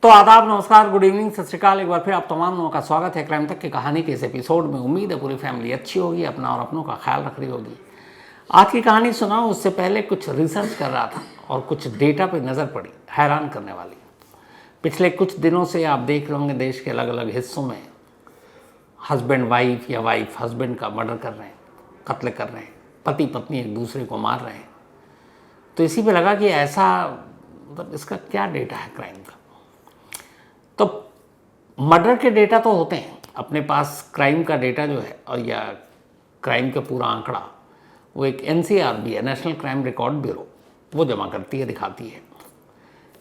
तो आदाब, नमस्कार, गुड इवनिंग, सत श्रीकाल। एक बार फिर आप तमाम लोगों का स्वागत है क्राइम तक की कहानी के इस एपिसोड में। उम्मीद है पूरी फैमिली अच्छी होगी, अपना और अपनों का ख्याल रख रही होगी। आज की कहानी सुनाऊं उससे पहले कुछ रिसर्च कर रहा था और कुछ डेटा पे नज़र पड़ी हैरान करने वाली। पिछले कुछ दिनों से आप देख रहे होंगे देश के अलग अलग हिस्सों में हस्बैंड वाइफ या वाइफ हस्बैंड का मर्डर कर रहे हैं, कत्ल कर रहे हैं, पति पत्नी एक दूसरे को मार रहे हैं। तो इसी पे लगा कि ऐसा मतलब इसका क्या डेटा है क्राइम का। तो मर्डर के डेटा तो होते हैं अपने पास, क्राइम का डेटा जो है और या क्राइम का पूरा आंकड़ा वो एक NCRB है, नेशनल क्राइम रिकॉर्ड ब्यूरो, वो जमा करती है, दिखाती है।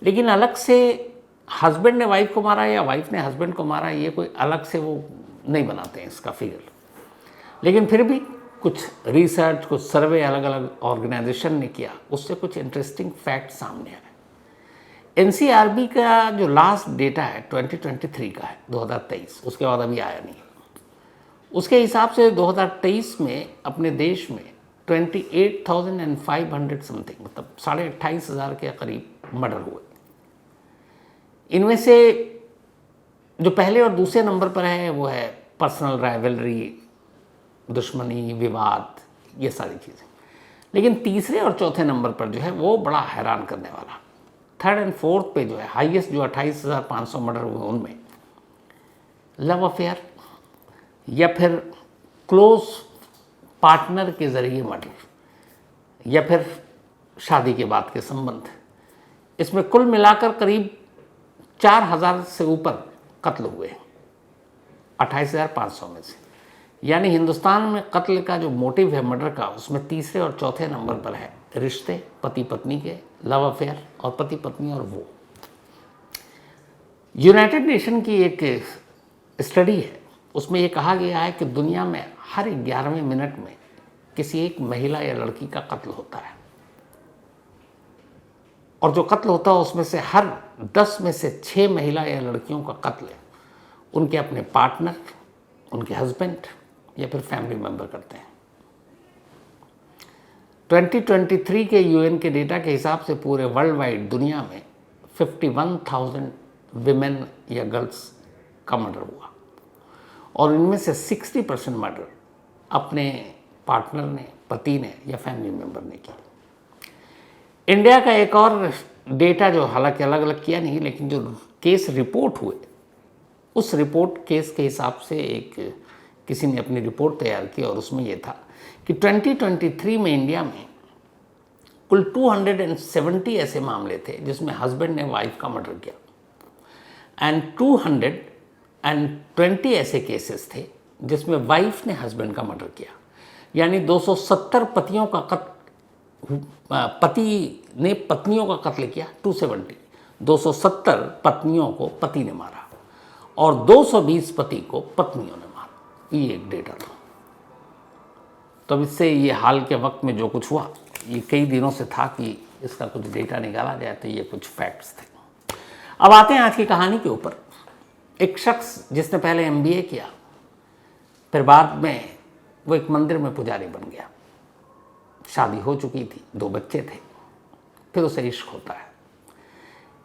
लेकिन अलग से हस्बैंड ने वाइफ को मारा या वाइफ ने हस्बैंड को मारा, ये कोई अलग से वो नहीं बनाते हैं इसका फिगर। लेकिन फिर भी कुछ रिसर्च, कुछ सर्वे अलग अलग ऑर्गेनाइजेशन ने किया, उससे कुछ इंटरेस्टिंग फैक्ट सामने आए। NCRB का जो लास्ट डेटा है 2023 का है, 2023, उसके बाद अभी आया नहीं। उसके हिसाब से 2023 में अपने देश में 28,500 समथिंग, मतलब 28,500 के करीब मर्डर हुए। इनमें से जो पहले और दूसरे नंबर पर है वो है पर्सनल राइवलरी, दुश्मनी, विवाद, ये सारी चीज़ें। लेकिन तीसरे और चौथे नंबर पर जो है वो बड़ा हैरान करने वाला, थर्ड एंड फोर्थ पे जो है हाईएस्ट जो 28,500 मर्डर हुए उनमें लव अफेयर या फिर क्लोज पार्टनर के ज़रिए मर्डर या फिर शादी के बाद के संबंध, इसमें कुल मिलाकर करीब 4,000 से ऊपर कत्ल हुए 28,500 में से। यानी हिंदुस्तान में कत्ल का जो मोटिव है मर्डर का, उसमें तीसरे और चौथे नंबर पर है रिश्ते, पति पत्नी के, लव अफेयर और पति पत्नी और वो। यूनाइटेड नेशन की एक स्टडी है, उसमें ये कहा गया है कि दुनिया में हर 11वें मिनट में किसी एक महिला या लड़की का कत्ल होता है, और जो कत्ल होता है उसमें से हर 10 में से 6 महिला या लड़कियों का कत्ल उनके अपने पार्टनर, उनके हस्बैंड या फिर फैमिली मेंबर करते हैं। 2023 के UN के डेटा के हिसाब से पूरे वर्ल्ड वाइड दुनिया में 51,000 विमेन या गर्ल्स का मर्डर हुआ, और इनमें से 60% मर्डर अपने पार्टनर ने, पति ने या फैमिली मेंबर ने किया। इंडिया का एक और डेटा जो हालांकि अलग अलग किया नहीं, लेकिन जो केस रिपोर्ट हुए उस रिपोर्ट केस के हिसाब से एक किसी ने अपनी रिपोर्ट तैयार की, और उसमें यह था कि 2023 में इंडिया में कुल 270 ऐसे मामले थे जिसमें हस्बैंड ने वाइफ का मर्डर किया, एंड 220 ऐसे केसेस थे जिसमें वाइफ ने हस्बैंड का मर्डर किया। यानी 270 पतियों का पति ने पत्नियों का कत्ल किया, 270 पत्नियों को पति ने मारा और 220 पति को पत्नियों ने मारा। ये एक डेटा था। तो अब इससे ये हाल के वक्त में जो कुछ हुआ, ये कई दिनों से था कि इसका कुछ डेटा निकाला जाए, तो ये कुछ फैक्ट्स थे। अब आते हैं आज की कहानी के ऊपर। एक शख्स जिसने पहले MBA किया, फिर बाद में वो एक मंदिर में पुजारी बन गया, शादी हो चुकी थी, 2 बच्चे थे, फिर उसे इश्क होता है।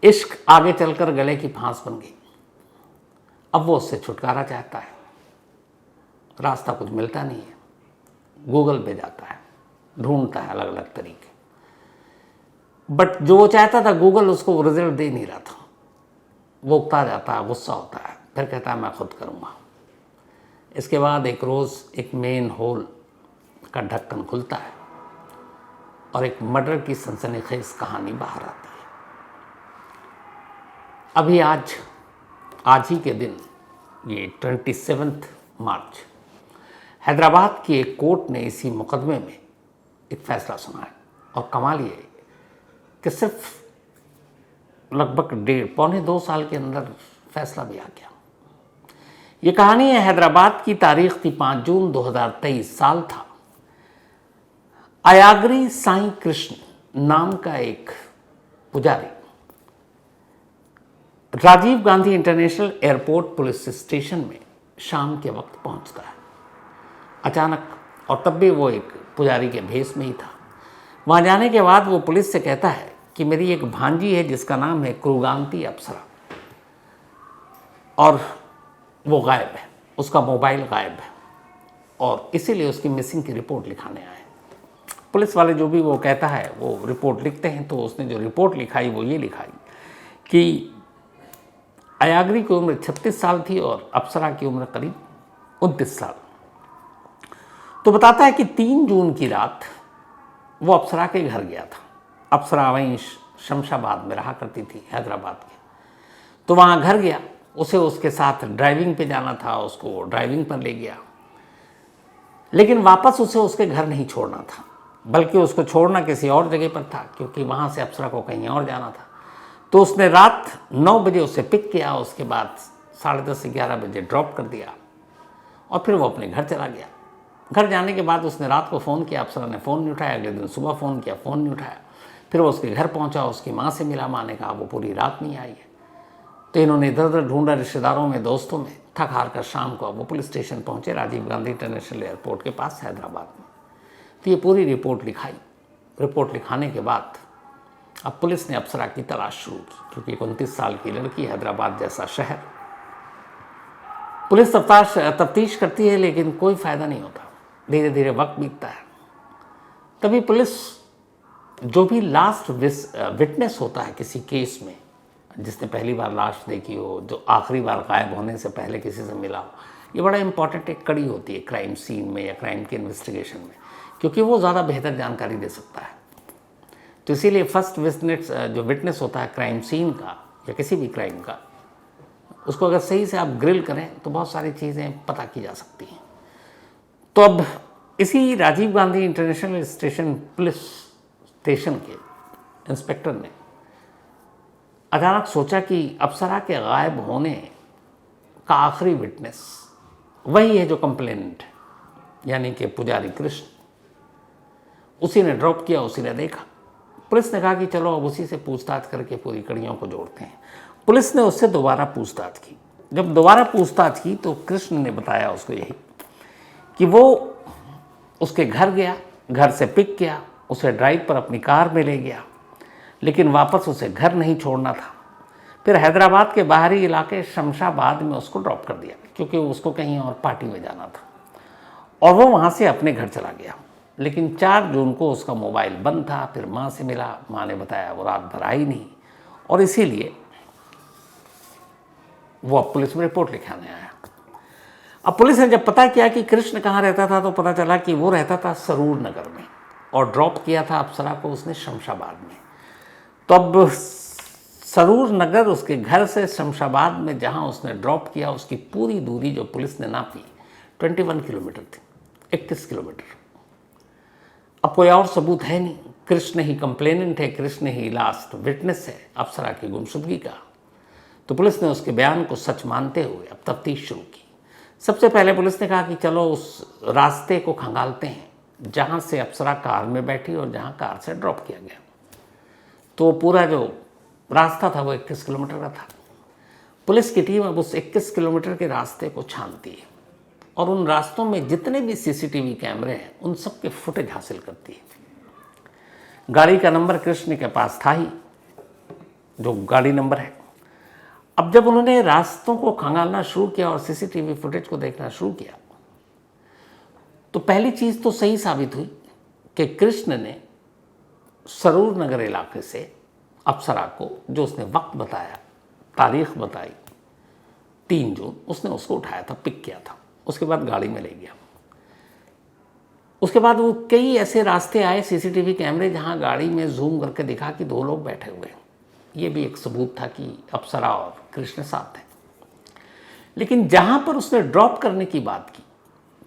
इश्क आगे चलकर गले की फांस बन गई। अब वो उससे छुटकारा चाहता है, रास्ता कुछ मिलता नहीं है, गूगल पे जाता है, ढूंढता है अलग अलग तरीके, बट जो वो चाहता था गूगल उसको रिजल्ट दे नहीं रहा था। वो उकता जाता है, गुस्सा होता है, फिर कहता है मैं खुद करूँगा। इसके बाद एक रोज़ एक मेन होल का ढक्कन खुलता है और एक मर्डर की सनसनीखेज कहानी बाहर आती है। अभी आज ही के दिन, ये 27 मार्च, हैदराबाद की एक कोर्ट ने इसी मुकदमे में एक फैसला सुनाया, और कमाल ये कि सिर्फ लगभग 1.5-2 साल के अंदर फैसला भी आ गया। ये कहानी है, हैदराबाद की तारीख थी 5 जून 2023, साल था। अयागरी साईं कृष्ण नाम का एक पुजारी Rajiv Gandhi international airport police station में शाम के वक्त पहुंचता है अचानक, और तब भी वो एक पुजारी के भेष में ही था। वहाँ जाने के बाद वो पुलिस से कहता है कि मेरी एक भांजी है जिसका नाम है क्रूगांती अप्सरा, और वो गायब है, उसका मोबाइल गायब है, और इसीलिए उसकी मिसिंग की रिपोर्ट लिखाने आए। पुलिस वाले जो भी वो कहता है वो रिपोर्ट लिखते हैं। तो उसने जो रिपोर्ट लिखाई वो ये लिखाई कि अयाग्री की उम्र 36 साल थी और अप्सरा की उम्र करीब 29 साल। तो बताता है कि 3 जून की रात वो अप्सरा के घर गया था। अप्सरा वहीं शमशाबाद में रहा करती थी, हैदराबाद के। तो वहाँ घर गया, उसे उसके साथ ड्राइविंग पे जाना था, उसको ड्राइविंग पर ले गया, लेकिन वापस उसे उसके घर नहीं छोड़ना था, बल्कि उसको छोड़ना किसी और जगह पर था, क्योंकि वहाँ से अप्सरा को कहीं और जाना था। तो उसने रात 9 बजे उसे पिक किया, उसके बाद 10:30 से 11 बजे ड्रॉप कर दिया और फिर वो अपने घर चला गया। घर जाने के बाद उसने रात को फ़ोन किया, अप्सरा ने फ़ोन नहीं उठाया। अगले दिन सुबह फ़ोन किया, फ़ोन नहीं उठाया। फिर वो उसके घर पहुंचा, उसकी माँ से मिला। माँ ने कहा वो पूरी रात नहीं आई है। तो इन्होंने इधर उधर ढूंढा, रिश्तेदारों में, दोस्तों में, थक हार कर शाम को वो पुलिस स्टेशन पहुंचे, राजीव गांधी इंटरनेशनल एयरपोर्ट के पास हैदराबाद में। तो ये पूरी रिपोर्ट लिखाई। रिपोर्ट लिखाने के बाद अब पुलिस ने अप्सरा की तलाश शुरू की, क्योंकि 29 साल की लड़की, हैदराबाद जैसा शहर। पुलिस तफ्तीश करती है, लेकिन कोई फ़ायदा नहीं होता। धीरे धीरे वक्त बीतता है। तभी पुलिस, जो भी लास्ट विटनेस होता है किसी केस में, जिसने पहली बार लाश देखी हो, जो आखिरी बार गायब होने से पहले किसी से मिला हो, ये बड़ा इंपॉर्टेंट एक कड़ी होती है क्राइम सीन में या क्राइम के इन्वेस्टिगेशन में, क्योंकि वो ज़्यादा बेहतर जानकारी दे सकता है। तो इसीलिए फर्स्ट विटनेस होता है क्राइम सीन का या किसी भी क्राइम का, उसको अगर सही से आप ग्रिल करें तो बहुत सारी चीज़ें पता की जा सकती हैं। तो अब इसी Rajiv Gandhi international police station के इंस्पेक्टर ने अचानक सोचा कि अप्सरा के गायब होने का आखिरी विटनेस वही है जो कंप्लेनेंट है, यानी कि पुजारी कृष्ण। उसी ने ड्रॉप किया, उसी ने देखा। पुलिस ने कहा कि चलो अब उसी से पूछताछ करके पूरी कड़ियों को जोड़ते हैं। पुलिस ने उससे दोबारा पूछताछ की। जब दोबारा पूछताछ की तो कृष्ण ने बताया उसको यही कि वो उसके घर गया, घर से पिक किया, उसे ड्राइव पर अपनी कार में ले गया, लेकिन वापस उसे घर नहीं छोड़ना था। फिर हैदराबाद के बाहरी इलाके शमशाबाद में उसको ड्रॉप कर दिया, क्योंकि उसको कहीं और पार्टी में जाना था, और वो वहाँ से अपने घर चला गया। लेकिन 4 जून को उसका मोबाइल बंद था। फिर माँ से मिला, माँ ने बताया वो रात भर आई नहीं, और इसीलिए वो अब पुलिस में रिपोर्ट लिखाने आया। अब पुलिस ने जब पता किया कि कृष्ण कहाँ रहता था, तो पता चला कि वो रहता था सरूर नगर में, और ड्रॉप किया था अप्सरा को उसने शमशाबाद में। तो अब सरूर नगर, उसके घर से शमशाबाद में जहाँ उसने ड्रॉप किया, उसकी पूरी दूरी जो पुलिस ने नापी 21 किलोमीटर थी, 21 किलोमीटर। अब कोई और सबूत है नहीं, कृष्ण ही कंप्लेनेंट है, कृष्ण ही लास्ट विटनेस है अप्सरा की गुमशुदगी का। तो पुलिस ने उसके बयान को सच मानते हुए अब तफ्तीश शुरू की। सबसे पहले पुलिस ने कहा कि चलो उस रास्ते को खंगालते हैं जहाँ से अप्सरा कार में बैठी और जहाँ कार से ड्रॉप किया गया। तो पूरा जो रास्ता था वो 21 किलोमीटर का था। पुलिस की टीम अब उस 21 किलोमीटर के रास्ते को छानती है और उन रास्तों में जितने भी सीसीटीवी कैमरे हैं उन सब के फुटेज हासिल करती है। गाड़ी का नंबर कृष्ण के पास था ही, जो गाड़ी नंबर है। अब जब उन्होंने रास्तों को खंगालना शुरू किया और सीसीटीवी फुटेज को देखना शुरू किया, तो पहली चीज़ तो सही साबित हुई कि कृष्ण ने सरूर नगर इलाके से अप्सरा को, जो उसने वक्त बताया, तारीख बताई 3 जून, उसने उसको उठाया था, पिक किया था, उसके बाद गाड़ी में ले गया। उसके बाद वो कई ऐसे रास्ते आए सीसीटीवी कैमरे जहां गाड़ी में जूम करके दिखा कि 2 लोग बैठे हुए हैं। ये भी एक सबूत था कि अप्सरा और कृष्ण साथ हैं। लेकिन जहां पर उसने ड्रॉप करने की बात की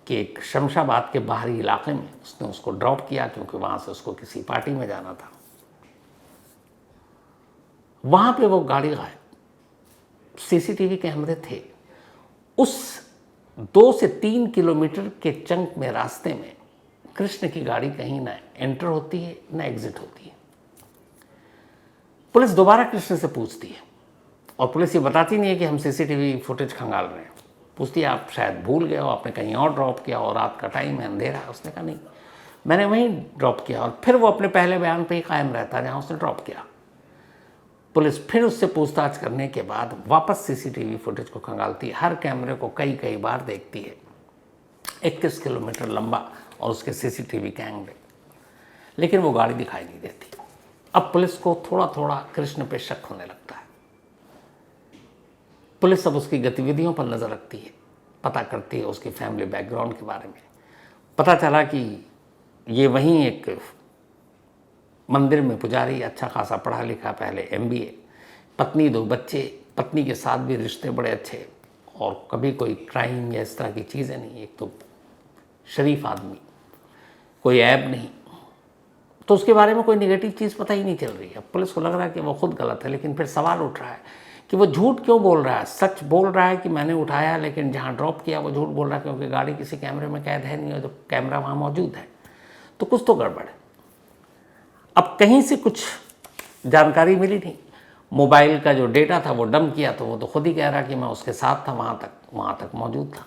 कि एक शमशाबाद के बाहरी इलाके में उसने उसको ड्रॉप किया, क्योंकि वहां से उसको किसी पार्टी में जाना था, वहां पे वो गाड़ी गायब। सीसीटीवी कैमरे थे। उस 2 से 3 किलोमीटर के चंक में, रास्ते में, कृष्ण की गाड़ी कहीं ना एंटर होती है ना एग्जिट होती है। पुलिस दोबारा कृष्ण से पूछती है, और पुलिस ये बताती नहीं है कि हम सीसीटीवी फुटेज खंगाल रहे हैं। पूछती है आप शायद भूल गए हो, आपने कहीं और ड्रॉप किया और रात का टाइम है, अंधेरा है। उसने कहा नहीं, मैंने वहीं ड्रॉप किया। और फिर वो अपने पहले बयान पे ही कायम रहता जहाँ उसने ड्रॉप किया। पुलिस फिर उससे पूछताछ करने के बाद वापस सीसीटीवी फुटेज को खंगालती है, हर कैमरे को कई कई बार देखती है, 21 किलोमीटर लंबा और उसके सीसीटीवी कैमरे, लेकिन वो गाड़ी दिखाई नहीं देती। अब पुलिस को थोड़ा थोड़ा कृष्ण पे शक होने लगता है। पुलिस अब उसकी गतिविधियों पर नज़र रखती है, पता करती है उसकी फैमिली बैकग्राउंड के बारे में। पता चला कि ये वहीं एक मंदिर में पुजारी, अच्छा खासा पढ़ा लिखा, पहले MBA, पत्नी, 2 बच्चे, पत्नी के साथ भी रिश्ते बड़े अच्छे, और कभी कोई क्राइम या इस तरह की चीज़ें नहीं। एक तो शरीफ आदमी, कोई ऐब नहीं, तो उसके बारे में कोई नेगेटिव चीज़ पता ही नहीं चल रही है। पुलिस को लग रहा है कि वो खुद गलत है, लेकिन फिर सवाल उठ रहा है कि वो झूठ क्यों बोल रहा है। सच बोल रहा है कि मैंने उठाया, लेकिन जहाँ ड्रॉप किया वो झूठ बोल रहा है, क्योंकि गाड़ी किसी कैमरे में कैद है नहीं, और जब कैमरा वहाँ मौजूद है तो कुछ तो गड़बड़ है। अब कहीं से कुछ जानकारी मिली नहीं। मोबाइल का जो डेटा था वो डंप किया, तो वो तो खुद ही कह रहा कि मैं उसके साथ था, वहाँ तक मौजूद था,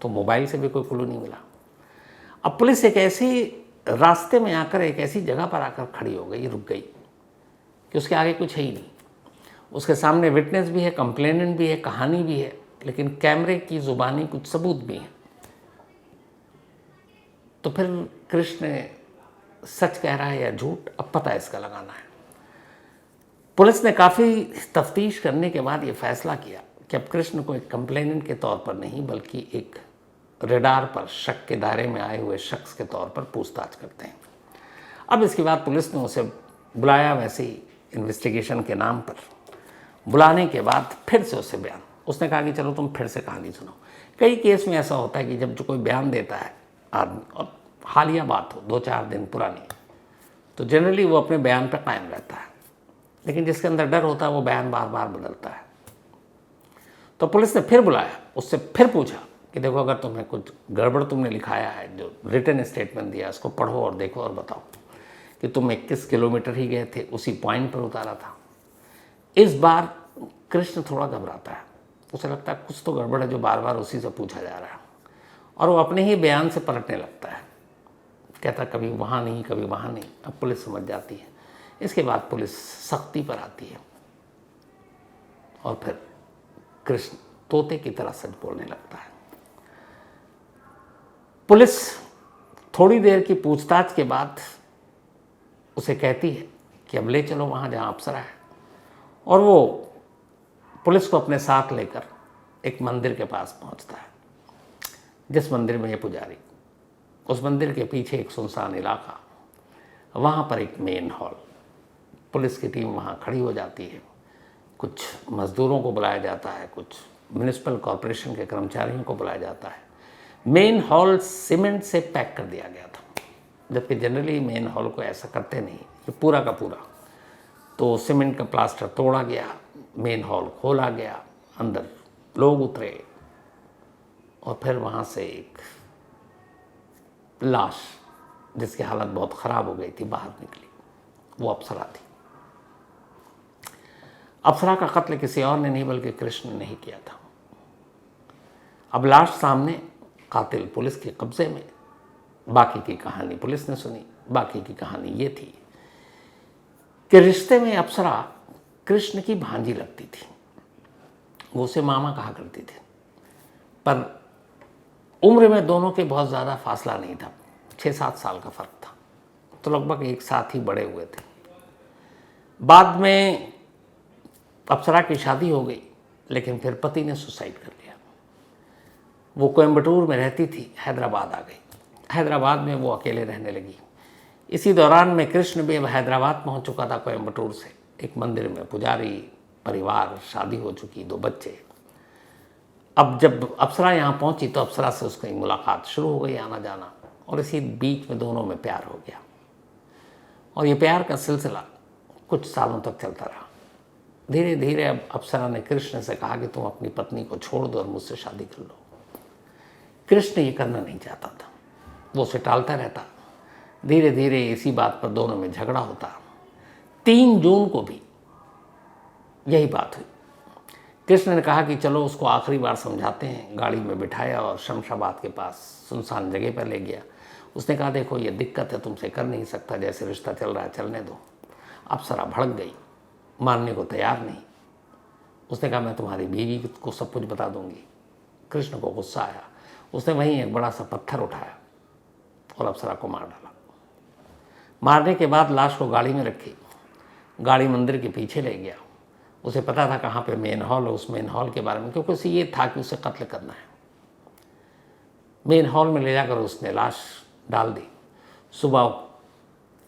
तो मोबाइल से भी कोई क्लू नहीं मिला। अब पुलिस एक ऐसी रास्ते में आकर, एक ऐसी जगह पर आकर खड़ी हो गई, रुक गई, कि उसके आगे कुछ है ही नहीं। उसके सामने विटनेस भी है, कंप्लेनेंट भी है, कहानी भी है, लेकिन कैमरे की ज़ुबानी कुछ सबूत भी हैं। तो फिर कृष्ण सच कह रहा है या झूठ, अब पता इसका लगाना है। पुलिस ने काफ़ी तफ्तीश करने के बाद ये फैसला किया कि अब कृष्ण को एक कंप्लेनेंट के तौर पर नहीं, बल्कि एक रेडार पर शक के दायरे में आए हुए शख्स के तौर पर पूछताछ करते हैं। अब इसके बाद पुलिस ने उसे बुलाया, वैसे ही इन्वेस्टिगेशन के नाम पर बुलाने के बाद फिर से उससे बयान, उसने कहा कि चलो तुम फिर से कहानी सुनो। कई केस में ऐसा होता है कि जब जो कोई बयान देता है आदमी, और हालिया बात हो 2-4 दिन पुरानी, तो जनरली वो अपने बयान पर कायम रहता है, लेकिन जिसके अंदर डर होता है वो बयान बार बार बदलता है। तो पुलिस ने फिर बुलाया, उससे फिर पूछा कि देखो, अगर तुम्हें कुछ गड़बड़ तुमने लिखाया है, जो रिटन स्टेटमेंट दिया, उसको पढ़ो और देखो और बताओ कि तुम 21 किलोमीटर ही गए थे, उसी पॉइंट पर उतारा था। इस बार कृष्ण थोड़ा घबराता है, उसे लगता है कुछ तो गड़बड़ है जो बार बार उसी से पूछा जा रहा है, और वो अपने ही बयान से पलटने लगता है, कहता कभी वहाँ नहीं, कभी वहाँ नहीं। अब पुलिस समझ जाती है। इसके बाद पुलिस सख्ती पर आती है, और फिर कृष्ण तोते की तरह सच बोलने लगता है। पुलिस थोड़ी देर की पूछताछ के बाद उसे कहती है कि अब ले चलो वहाँ जहाँ अप्सरा है, और वो पुलिस को अपने साथ लेकर एक मंदिर के पास पहुँचता है, जिस मंदिर में ये पुजारी, उस मंदिर के पीछे एक सुनसान इलाका, वहाँ पर एक मेन हॉल। पुलिस की टीम वहाँ खड़ी हो जाती है, कुछ मज़दूरों को बुलाया जाता है, कुछ म्यूनिसिपल कॉरपोरेशन के कर्मचारियों को बुलाया जाता है। मेन हॉल सीमेंट से पैक कर दिया गया था, जबकि जनरली मेन हॉल को ऐसा करते नहीं, ये पूरा का पूरा। तो सीमेंट का प्लास्टर तोड़ा गया, मेन हॉल खोला गया, अंदर लोग उतरे, और फिर वहाँ से एक लाश, जिसकी हालत बहुत ख़राब हो गई थी, बाहर निकली। वो अप्सरा थी। अप्सरा का कत्ल किसी और ने नहीं, बल्कि कृष्ण ने ही किया था। अब लाश सामने, कातिल पुलिस के कब्जे में। बाकी की कहानी पुलिस ने सुनी। बाकी की कहानी ये थी कि रिश्ते में अप्सरा कृष्ण की भांजी लगती थी, वो उसे मामा कहा करती थी, पर उम्र में दोनों के बहुत ज़्यादा फासला नहीं था, 6-7 साल का फ़र्क था, तो लगभग एक साथ ही बड़े हुए थे। बाद में अप्सरा की शादी हो गई, लेकिन फिर पति ने सुसाइड कर लिया। वो कोयम्बटूर में रहती थी, हैदराबाद आ गई। हैदराबाद में वो अकेले रहने लगी। इसी दौरान में कृष्ण भी अब हैदराबाद पहुंच चुका था कोयम्बटूर से, एक मंदिर में पुजारी, परिवार, शादी हो चुकी, 2 बच्चे। अब जब अप्सरा यहाँ पहुंची तो अप्सरा से उसकी मुलाकात शुरू हो गई, आना जाना, और इसी बीच में दोनों में प्यार हो गया, और ये प्यार का सिलसिला कुछ सालों तक चलता रहा। धीरे धीरे अब अप्सरा ने कृष्ण से कहा कि तुम अपनी पत्नी को छोड़ दो और मुझसे शादी कर लो। कृष्ण ये करना नहीं चाहता था, वो उसे टालता रहता। धीरे धीरे इसी बात पर दोनों में झगड़ा होता। 3 जून को भी यही बात हुई। कृष्ण ने कहा कि चलो उसको आखिरी बार समझाते हैं। गाड़ी में बिठाया और शमशाबाद के पास सुनसान जगह पर ले गया। उसने कहा देखो ये दिक्कत है, तुमसे कर नहीं सकता, जैसे रिश्ता चल रहा है चलने दो। अप्सरा भड़क गई, मानने को तैयार नहीं। उसने कहा मैं तुम्हारी बीवी को सब कुछ बता दूंगी। कृष्ण को गुस्सा आया, उसने वहीं एक बड़ा सा पत्थर उठाया और अप्सरा को मार डाला। मारने के बाद लाश को गाड़ी में रखी, गाड़ी मंदिर के पीछे ले गया। उसे पता था कहाँ पे मेन हॉल है, उस मेन हॉल के बारे में, क्योंकि उसे ये था कि उसे कत्ल करना है। मेन हॉल में ले जाकर उसने लाश डाल दी। सुबह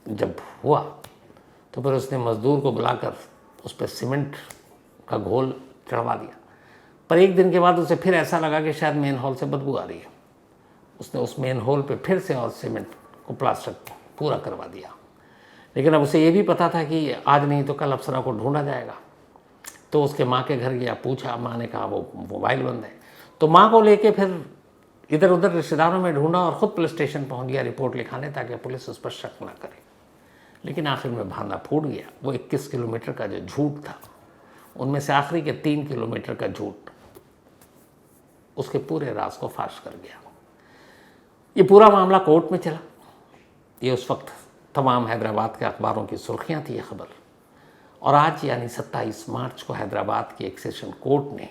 जब हुआ तो फिर उसने मजदूर को बुलाकर उस पर सीमेंट का घोल चढ़वा दिया। पर एक दिन के बाद उसे फिर ऐसा लगा कि शायद मेन हॉल से बदबू आ रही है। उसने उस मेन हॉल पे फिर से और सीमेंट को प्लास्टर पूरा करवा दिया। लेकिन अब उसे ये भी पता था कि आज नहीं तो कल अप्सरा को ढूंढा जाएगा। तो उसके माँ के घर गया, पूछा, माँ ने कहा वो मोबाइल बंद है। तो माँ को लेके फिर इधर उधर रिश्तेदारों में ढूंढा और ख़ुद पुलिस स्टेशन पहुँच गया रिपोर्ट लिखाने, ताकि पुलिस उस पर शक ना करे। लेकिन आखिर में भांडा फूट गया। वो 21 किलोमीटर का जो झूठ था, उनमें से आखिरी के 3 किलोमीटर का झूठ उसके पूरे राज को फाश कर गया। ये पूरा मामला कोर्ट में चला। ये उस वक्त तमाम हैदराबाद के अखबारों की सुर्खियां थी ये खबर। और आज यानी 27 मार्च को हैदराबाद की एक सेशन कोर्ट ने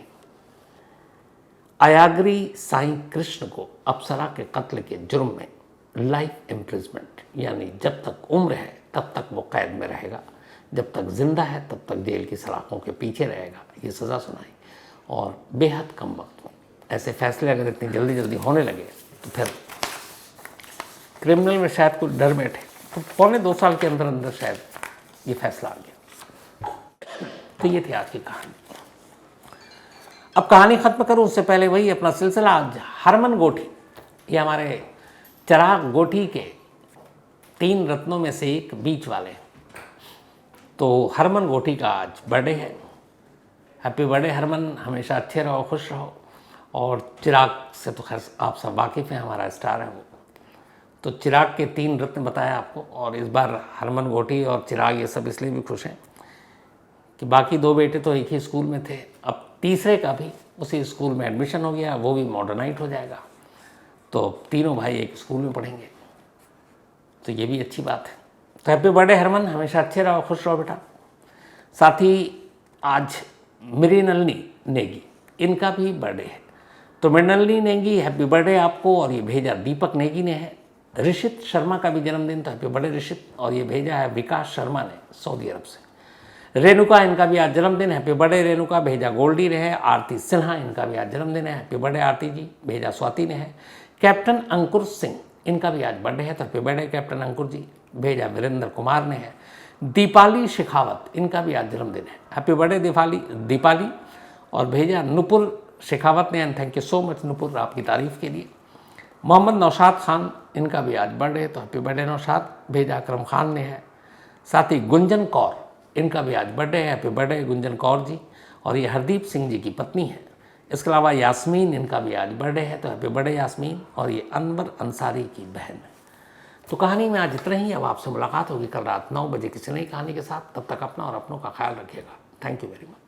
अयाग्री साईं कृष्ण को अप्सरा के कत्ल के जुर्म में लाइफ इम्प्रिजमेंट, यानी जब तक उम्र है तब तक वो कैद में रहेगा, जब तक जिंदा है तब तक जेल की सलाखों के पीछे रहेगा, ये सज़ा सुनाई। और बेहद कम वक्त में ऐसे फैसले अगर इतनी जल्दी जल्दी होने लगे तो फिर क्रिमिनल में शायद कुछ डर बैठे, तो 1.25 साल के अंदर अंदर शायद ये फैसला आ गया। तो ये थी आज की कहानी। अब कहानी ख़त्म करूँ उससे पहले वही अपना सिलसिला। आज हरमन गोठी, ये हमारे चिराग गोठी के 3 रत्नों में से एक बीच वाले, तो हरमन गोठी का आज बर्थडे है। हैप्पी बर्थडे हरमन, हमेशा अच्छे रहो, खुश रहो। और चिराग से तो खैर आप सब वाकिफ़ हैं, हमारा स्टार है वो। तो चिराग के 3 रत्न बताया आपको। और इस बार हरमन गोठी और चिराग ये सब इसलिए भी खुश हैं कि बाकी 2 बेटे तो एक ही स्कूल में थे, अब तीसरे का भी उसी स्कूल में एडमिशन हो गया, वो भी मॉडर्नाइट हो जाएगा, तो तीनों भाई एक स्कूल में पढ़ेंगे। तो ये भी अच्छी बात है। तो हैप्पी बर्थडे हरमन, हमेशा अच्छे रहो, खुश रहो बेटा। साथ ही आज मृणालिनी नेगी, इनका भी बर्थडे है। तो मृणालिनी नेगी हैप्पी बर्थडे आपको। और ये भेजा दीपक नेगी ने है। ऋषित शर्मा का भी जन्मदिन, तो हैप्पी बर्थडे ऋषित। और ये भेजा है विकास शर्मा ने सऊदी अरब से। रेणुका, इनका भी आज जन्मदिन, हैप्पी बर्थडे रेणुका, भेजा गोल्डी ने है। आरती सिन्हा, इनका भी आज जन्मदिन है, हैप्पी बर्थडे आरती जी, भेजा स्वाति ने है। कैप्टन अंकुर सिंह, इनका भी आज बर्थडे है, तो हैप्पी बर्थडे कैप्टन अंकुर जी, भेजा वीरेंद्र कुमार ने है। दीपाली शेखावत, इनका भी आज जन्मदिन है, हैप्पी बर्थडे दीपाली। और भेजा नुपुर शेखावत ने, and thank you so much Nupur आपकी तारीफ़ के लिए। मोहम्मद नौशाद खान, इनका भी आज बर्थडे है, तो हैप्पी बर्थडे नौशाद, भेजा अकरम खान ने है। साथ ही गुंजन कौर, इनका भी आज बर्थडे है, हैप्पी बर्थडे गुंजन कौर जी। और ये हरदीप सिंह जी की पत्नी है। इसके अलावा यास्मीन, इनका भी आज बर्थडे है, तो हैप्पी बर्थडे यास्मीन। और ये अनवर अंसारी की बहन है। तो कहानी में आज इतना ही। अब आपसे मुलाकात होगी कल रात 9 बजे किसी नई कहानी के साथ। तब तक अपना और अपनों का ख्याल रखिएगा। Thank you very much.